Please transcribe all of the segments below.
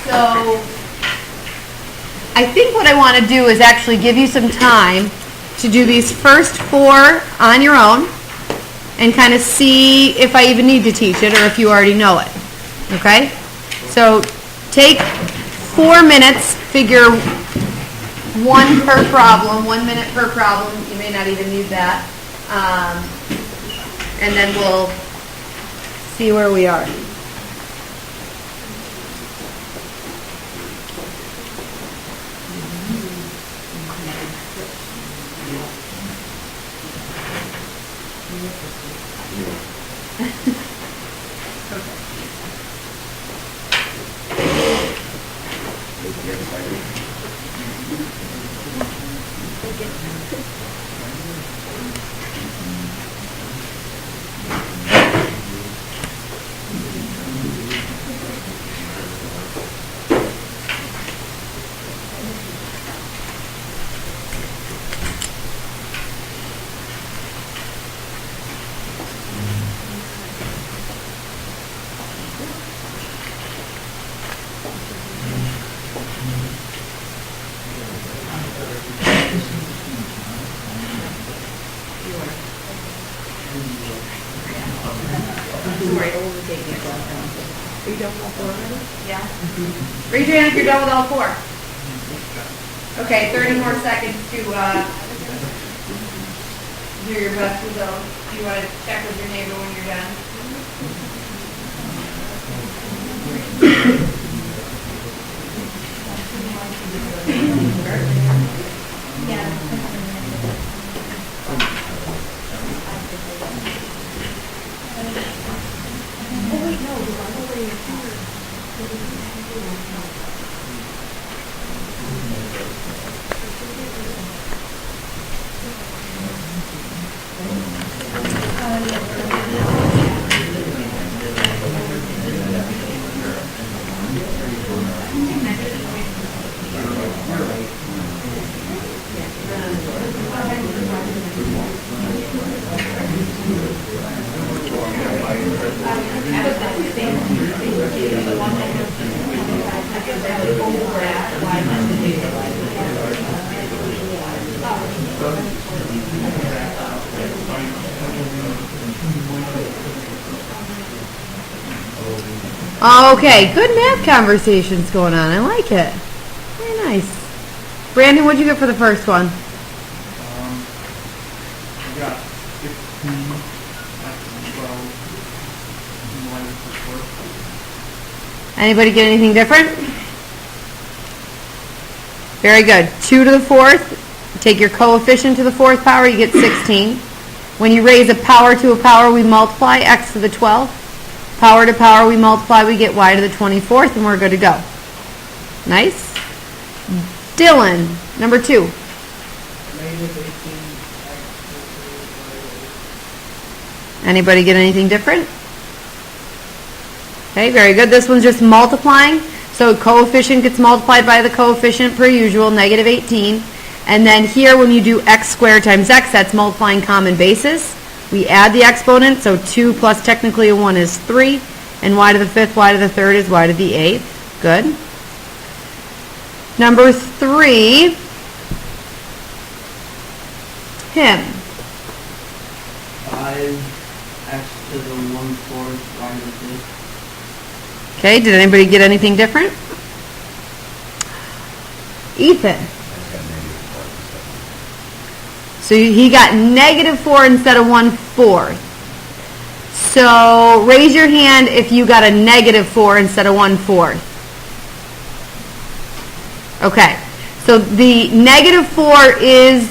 So I think what I want to do is actually give you some time to do these first 4 on your own and kind of see if I even need to teach it or if you already know it. Okay? So take 4 minutes, figure 1 per problem, 1 minute per problem. You may not even need that. And then we'll see where we are. Are you done with all 4 already? Yeah. Raise your hand if you're done with all 4. Okay, 30 more seconds to do your best result. Do you want to check with your neighbor when you're done? Okay, good math conversations going on. I like it. Very nice. Brandon, what'd you get for the first one? I got 15, 12, Anybody get anything different? Very good. 2 to the 4th. Take your coefficient to the 4th power, you get 16. When you raise a power to a power, we multiply x to the 12th. Power to power, we multiply, we get y to the 24th, and we're good to go. Nice. Dylan, number 2. Anybody get anything different? Okay, very good. This one's just multiplying. So coefficient gets multiplied by the coefficient per usual, negative 18. And then here when you do x squared times x, that's multiplying common bases. We add the exponent, so 2 plus technically a 1 is 3. And y to the 5th, y to the 3rd is y to the 8th. Good. Number 3, him. 5x to the 1/4, y to the 5th. Okay, did anybody get anything different? Ethan. So he got negative 4 instead of 1/4. So raise your hand if you got a negative 4 instead of 1/4. Okay, so the negative 4 is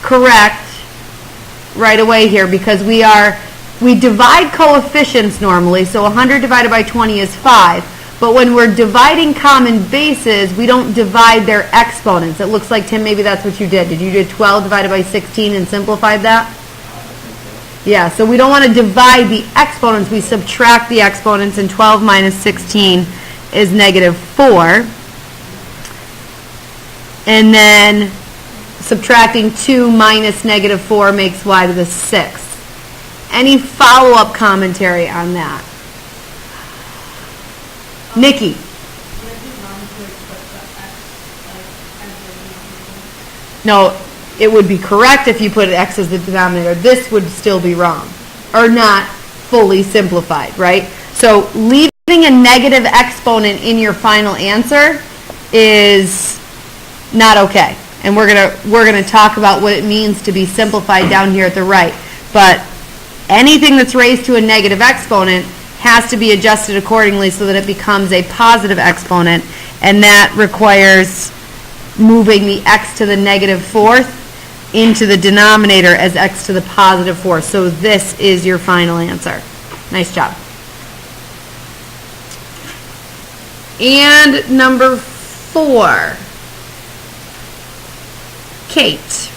correct right away here because we divide coefficients normally. So 100 divided by 20 is 5. But when we're dividing common bases, we don't divide their exponents. It looks like, Tim, maybe that's what you did. Did you do 12 divided by 16 and simplified that? Yeah, so we don't want to divide the exponents. We subtract the exponents, and 12 minus 16 is negative 4. And then subtracting 2 minus negative 4 makes y to the 6th. Any follow-up commentary on that? Nikki. No, it would be correct if you put x as the denominator. This would still be wrong, or not fully simplified, right? So leaving a negative exponent in your final answer is not okay. And we're gonna talk about what it means to be simplified down here at the right. But anything that's raised to a negative exponent has to be adjusted accordingly so that it becomes a positive exponent, and that requires moving the x to the negative fourth into the denominator as x to the positive fourth. So this is your final answer. Nice job. And number 4. Kate.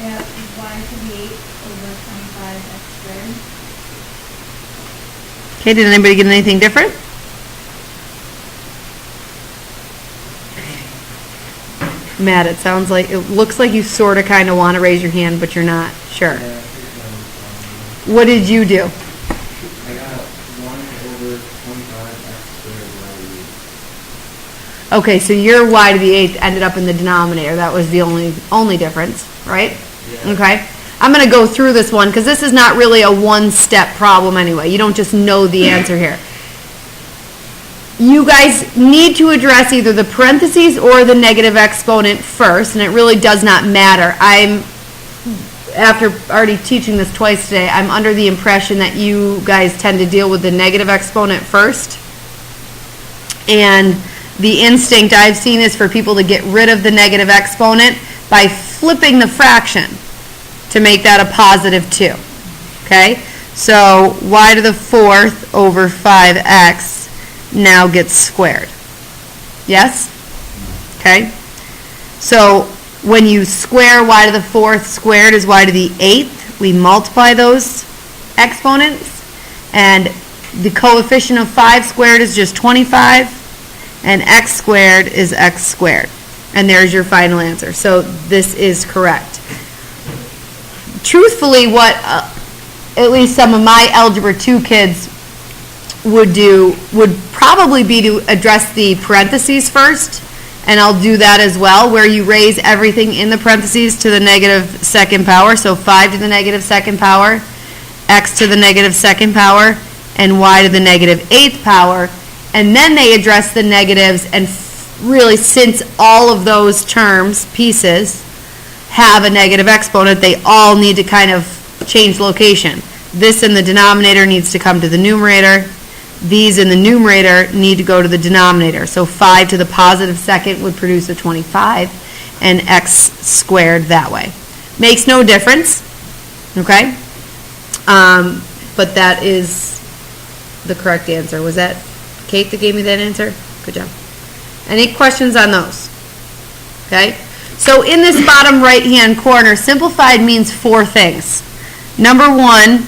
Yeah, y to the 8 over 25x squared. Okay, did anybody get anything different? Matt, it looks like you sort of kind of want to raise your hand, but you're not sure. What did you do? I got 1 over 25x squared y. Okay, so your y to the 8th ended up in the denominator. That was the only difference, right? Yeah. Okay. I'm going to go through this one because this is not really a one-step problem anyway. You don't just know the answer here. You guys need to address either the parentheses or the negative exponent first, and it really does not matter. After already teaching this twice today, I'm under the impression that you guys tend to deal with the negative exponent first. And the instinct I've seen is for people to get rid of the negative exponent by flipping the fraction to make that a positive 2. Okay? So y to the 4th over 5x now gets squared. Yes? Okay? So when you square y to the 4th squared is y to the 8th, we multiply those exponents, and the coefficient of 5 squared is just 25, and x squared is x squared. And there's your final answer. So this is correct. Truthfully, what at least some of my Algebra 2 kids would do would probably be to address the parentheses first, and I'll do that as well, where you raise everything in the parentheses to the negative second power, so 5 to the negative second power, x to the negative second power, and y to the negative 8th power, and then they address the negatives, and really, since all of those terms, pieces, have a negative exponent, they all need to kind of change location. This in the denominator needs to come to the numerator. These in the numerator need to go to the denominator. So 5 to the positive second would produce a 25, and x squared that way. Makes no difference, okay? But that is the correct answer. Was that Kate that gave me that answer? Good job. Any questions on those? Okay? So in this bottom right-hand corner, simplified means 4 things. Number 1,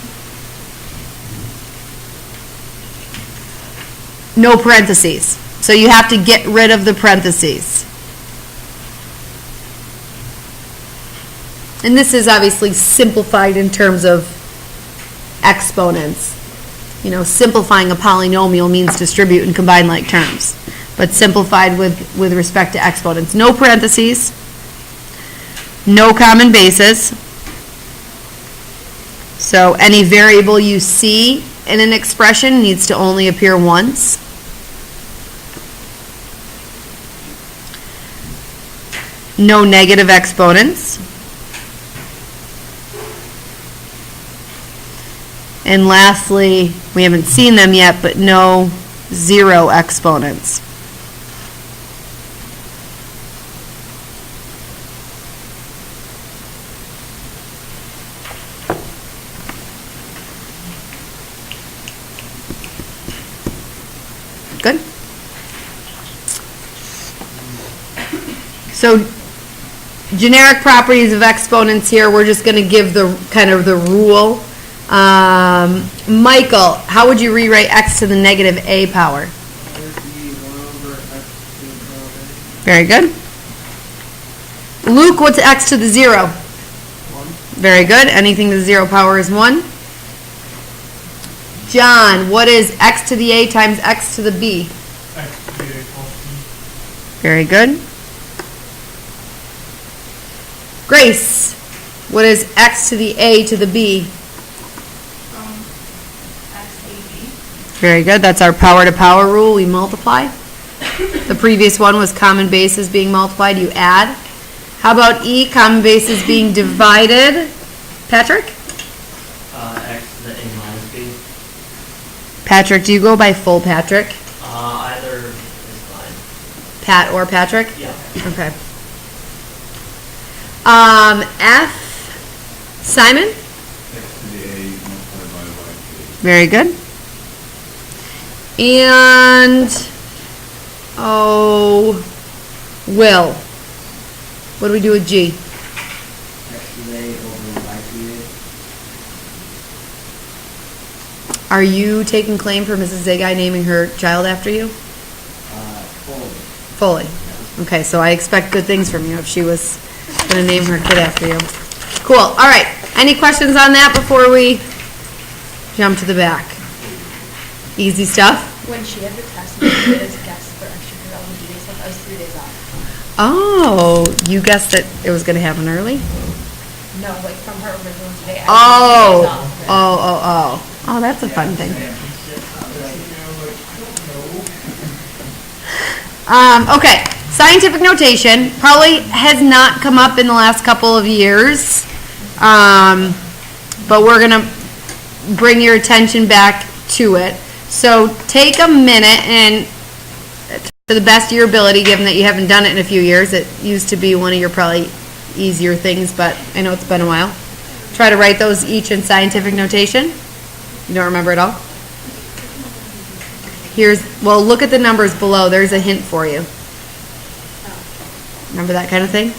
no parentheses. So you have to get rid of the parentheses. And this is obviously simplified in terms of exponents. You know, simplifying a polynomial means distribute and combine like terms. But simplified with respect to exponents. No parentheses. No common bases. So any variable you see in an expression needs to only appear once. No negative exponents. And lastly, we haven't seen them yet, but no zero exponents. Good? So generic properties of exponents here, we're just going to give the kind of the rule. Michael, how would you rewrite x to the negative a power? Very good. Luke, what's x to the 0? 1. Very good. Anything to the 0 power is 1. John, what is x to the a times x to the b? X to the a plus b. Very good. Grace, what is x to the a to the b? XAB. Very good. That's our power to power rule. We multiply. The previous one was common bases being multiplied. You add. How about E, common bases being divided? Patrick? X to the A minus B. Patrick, do you go by full Patrick? Either is fine. Pat or Patrick? Yeah. Okay. F, Simon? X to the A multiplied by Y to the Very good. And, Will. What do we do with G? X to the A over Y to the Are you taking claim for Mrs. Zagai naming her child after you? Fully. Fully. Okay, so I expect good things from you if she was going to name her kid after you. Cool. All right. Any questions on that before we jump to the back? Easy stuff? When she had the test, we did as guests for extra for all the due stuff. I was 3 days off. Oh, you guessed that it was going to happen early? No, like from her original today. I Oh, was 3 days off. oh. Oh, that's a fun thing. Okay, scientific notation probably has not come up in the last couple of years, but we're going to bring your attention back to it. So take a minute and, to the best of your ability, given that you haven't done it in a few years, it used to be one of your probably easier things, but I know it's been a while. Try to write those each in scientific notation. You don't remember it all? Well, look at the numbers below. There's a hint for you. Remember that kind of thing?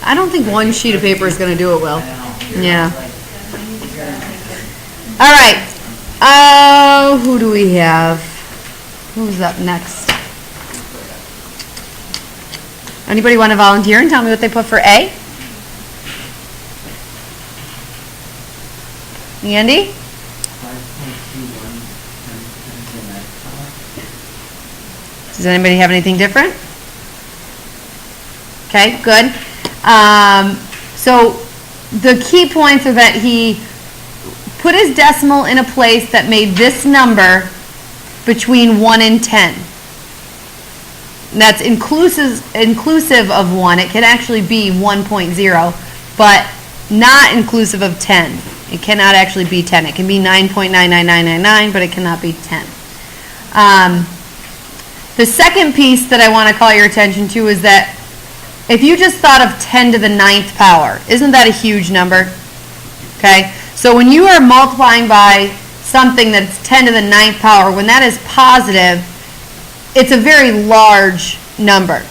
I don't think one sheet of paper is going to do it well. Yeah. All right. Who do we have? Who's up next? Anybody want to volunteer and tell me what they put for A? Andy? 5.21 Does anybody have anything different? Okay, good. So the key points are that he put his decimal in a place that made this number between 1 and 10. That's inclusive of 1. It can actually be 1.0, but not inclusive of 10. It cannot actually be 10. It can be 9.99999, but it cannot be 10. The second piece that I want to call your attention to is that if you just thought of 10 to the 9th power, isn't that a huge number? Okay? So when you are multiplying by something that's 10 to the 9th power, when that is positive, it's a very large number.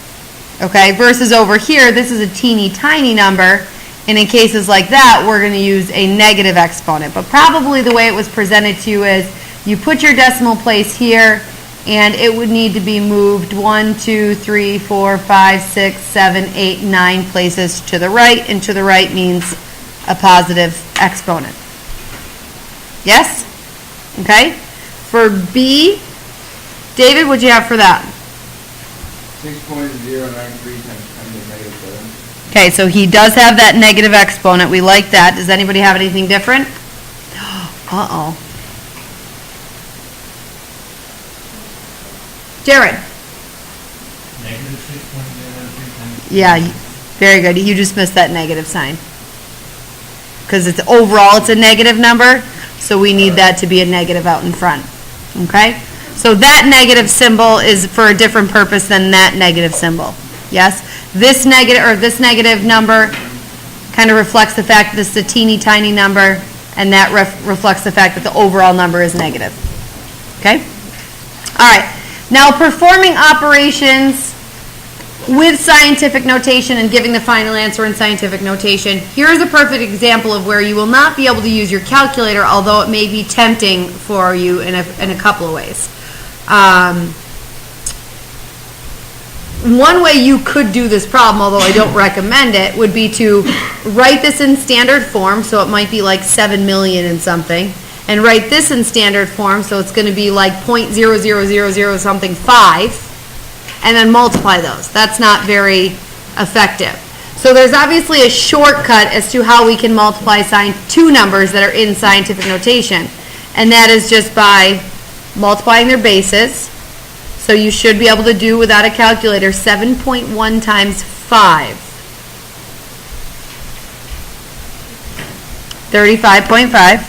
Okay? Versus over here, this is a teeny tiny number, and in cases like that, we're going to use a negative exponent. But probably the way it was presented to you is you put your decimal place here, and it would need to be moved 1, 2, 3, 4, 5, 6, 7, 8, 9 places to the right, and to the right means a positive exponent. Yes? Okay? For B, David, what'd you have for that? 6.093 times 10 to the negative 7. Okay, so he does have that negative exponent. We like that. Does anybody have anything different? Uh-oh. Jared? Negative 6.093 times. Yeah, very good. You just missed that negative sign. Because it's overall, it's a negative number, so we need that to be a negative out in front. Okay? So that negative symbol is for a different purpose than that negative symbol. Yes? This negative number kind of reflects the fact that this is a teeny tiny number, and that reflects the fact that the overall number is negative. Okay? All right. Now, performing operations with scientific notation and giving the final answer in scientific notation, here's a perfect example of where you will not be able to use your calculator, although it may be tempting for you in a couple of ways. One way you could do this problem, although I don't recommend it, would be to write this in standard form, so it might be like 7 million and something, and write this in standard form, so it's going to be like 0.0000 something 5, and then multiply those. That's not very effective. So there's obviously a shortcut as to how we can multiply two numbers that are in scientific notation, and that is just by multiplying their bases. So you should be able to do without a calculator 7.1 times 5. 35.5.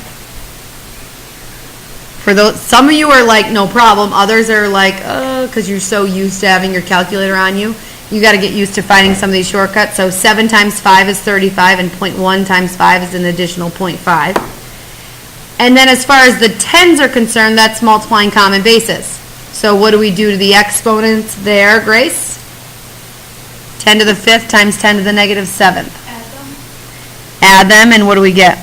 For those, some of you are like, no problem. Others are like, because you're so used to having your calculator on you. You got to get used to finding some of these shortcuts. So 7 times 5 is 35, and 0.1 times 5 is an additional 0.5. And then as far as the tens are concerned, that's multiplying common bases. So what do we do to the exponents there, Grace? 10 to the 5th times 10 to the negative 7th. Add them, and what do we get?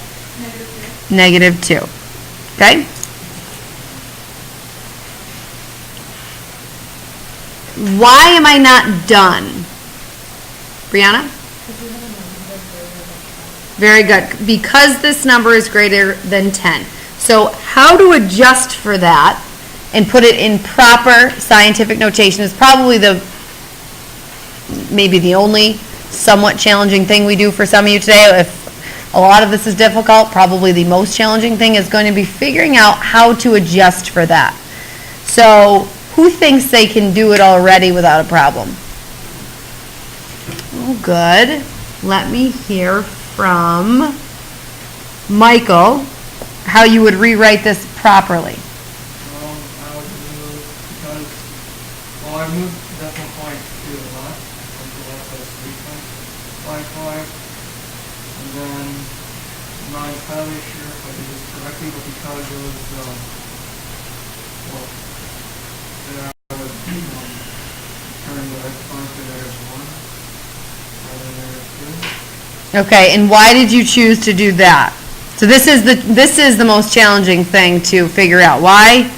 Negative 2. Okay? Why am I not done? Brianna? Very good. Because this number is greater than 10. So how to adjust for that and put it in proper scientific notation is probably maybe the only somewhat challenging thing we do for some of you today. If a lot of this is difficult, probably the most challenging thing is going to be figuring out how to adjust for that. So who thinks they can do it already without a problem? Oh, good. Let me hear from Michael how you would rewrite this properly. I would move, because, I moved the decimal point to the left, and to the left that's 3.55, and then, I'm not entirely sure if I did this correctly, but because it was, then I would, turn the exponent to -1, rather than -2. Okay, and why did you choose to do that? So this is the most challenging thing to figure out. Why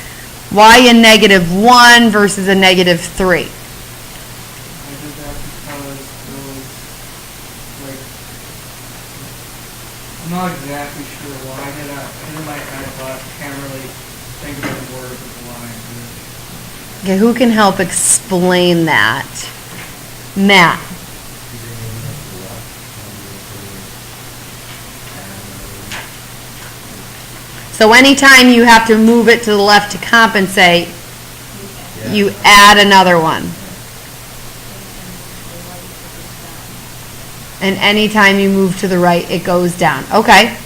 a -1 versus a -3? I did that because it was, like, I'm not exactly sure why I did that. I did my head, but I can't really think of the words of why I did it. Okay, who can help explain that? Matt. So anytime you have to move it to the left to compensate, you add another one. And anytime you move to the right, it goes down. Okay.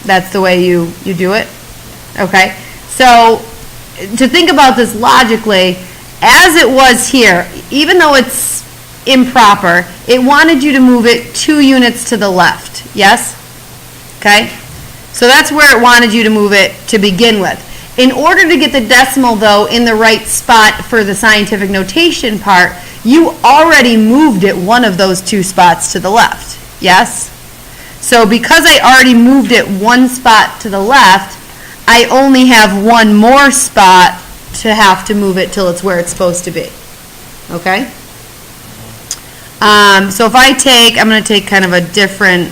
That's the way you do it? Okay. So to think about this logically, as it was here, even though it's improper, it wanted you to move it 2 units to the left. Yes? Okay? So that's where it wanted you to move it to begin with. In order to get the decimal, though, in the right spot for the scientific notation part, you already moved it one of those 2 spots to the left. Yes? So because I already moved it 1 spot to the left, I only have 1 more spot to have to move it till it's where it's supposed to be. Okay? So if I'm going to take kind of a different,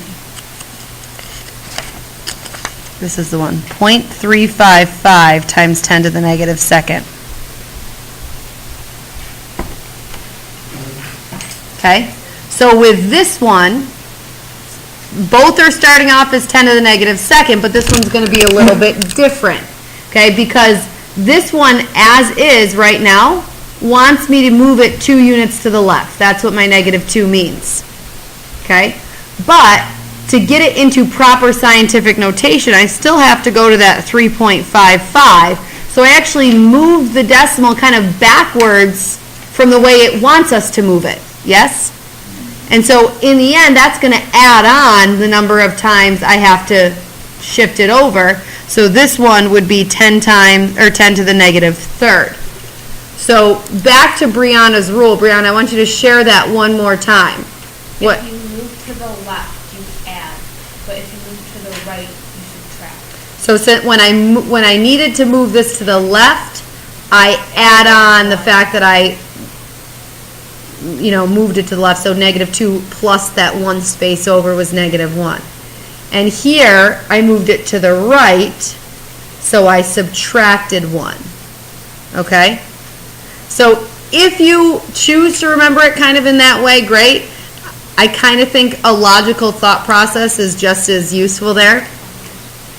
this is the one, 0.355 times 10 to the negative 2nd. Okay? So with this one, both are starting off as 10 to the negative second, but this one's going to be a little bit different, okay? Because this one, as is right now, wants me to move it 2 units to the left. That's what my negative 2 means, okay? But to get it into proper scientific notation, I still have to go to that 3.55. So I actually moved the decimal kind of backwards from the way it wants us to move it, yes? And so in the end, that's going to add on the number of times I have to shift it over. So this one would be 10 times, or 10 to the negative third. So back to Brianna's rule. Brianna, I want you to share that one more time. What? If you move to the left, you add, but if you move to the right, you subtract. So when I needed to move this to the left, I add on the fact that I moved it to the left, so negative 2 plus that one space over was negative 1. And here, I moved it to the right, so I subtracted 1. Okay? So if you choose to remember it kind of in that way, great. I kind of think a logical thought process is just as useful there.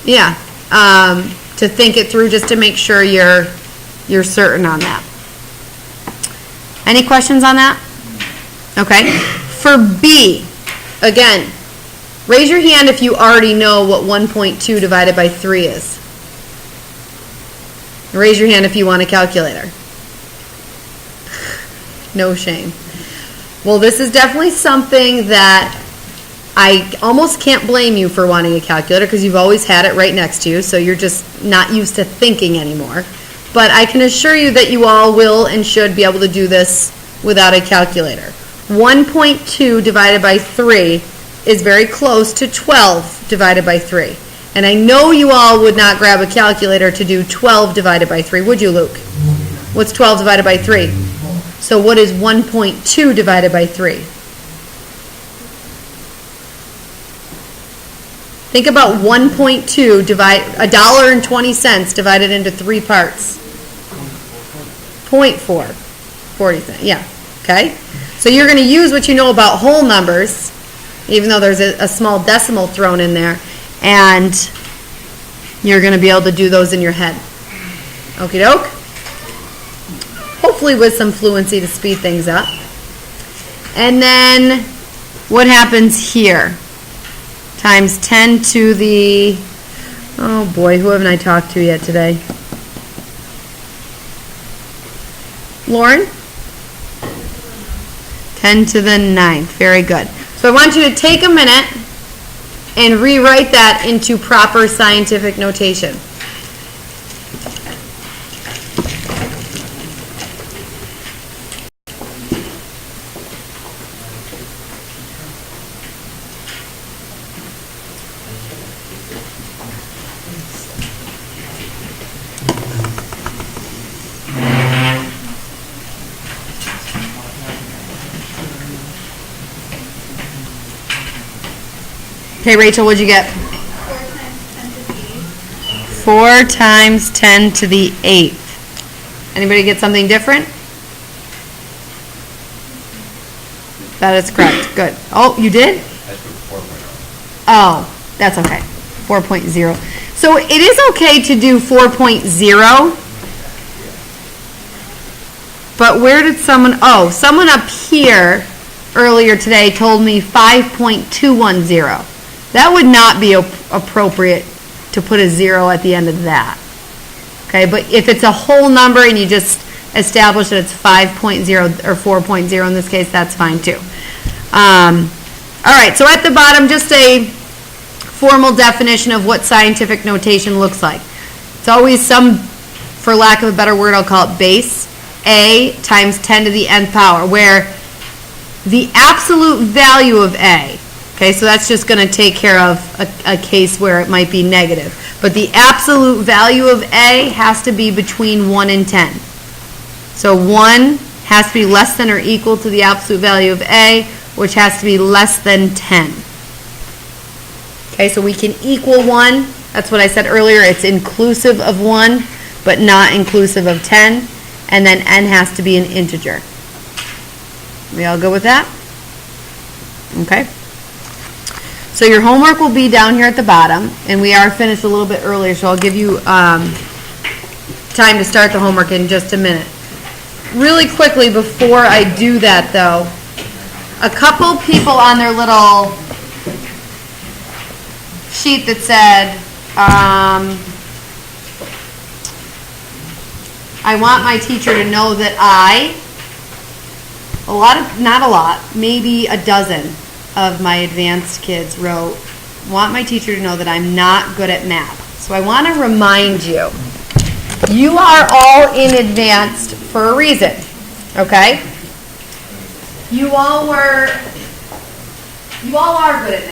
Yeah. To think it through just to make sure you're certain on that. Any questions on that? Okay. For B, again, raise your hand if you already know what 1.2 divided by 3 is. Raise your hand if you want a calculator. No shame. Well, this is definitely something that I almost can't blame you for wanting a calculator because you've always had it right next to you, so you're just not used to thinking anymore. But I can assure you that you all will and should be able to do this without a calculator. 1.2 divided by 3 is very close to 12 divided by 3. And I know you all would not grab a calculator to do 12 divided by 3, would you, Luke? What's 12 divided by 3? So what is 1.2 divided by 3? Think about 1.2 $1.20 divided into 3 parts. 0.4. 40 cents. Yeah. Okay? So you're going to use what you know about whole numbers, even though there's a small decimal thrown in there, and you're going to be able to do those in your head. Okie doke? Hopefully with some fluency to speed things up. And then what happens here? Times 10 to the, oh boy, who haven't I talked to yet today? Lauren? 10 to the 9th. Very good. So I want you to take a minute and rewrite that into proper scientific notation. Okay, Rachel, what'd you get? 4 times 10 to the 8th. Anybody get something different? That is correct. Good. Oh, you did? Oh, that's okay. 4.0. So it is okay to do 4.0. But where did someone up here earlier today told me 5.210. That would not be appropriate to put a 0 at the end of that. Okay, but if it's a whole number and you just establish that it's 5.0 or 4.0 in this case, that's fine too. All right, so at the bottom, just a formal definition of what scientific notation looks like. It's always some, for lack of a better word, I'll call it base, A times 10 to the nth power, where the absolute value of A, okay, so that's just going to take care of a case where it might be negative. But the absolute value of A has to be between 1 and 10. So 1 has to be less than or equal to the absolute value of A, which has to be less than 10. Okay, so we can equal 1. That's what I said earlier. It's inclusive of 1, but not inclusive of 10. And then N has to be an integer. We all good with that? Okay? So your homework will be down here at the bottom, and we are finished a little bit earlier, so I'll give you time to start the homework in just a minute. Really quickly, before I do that, though, a couple people on their little sheet that said, I want my teacher to know that not a lot, maybe a dozen of my advanced kids wrote, want my teacher to know that I'm not good at math. So I want to remind you, you are all in advanced for a reason, okay? You all are good at math.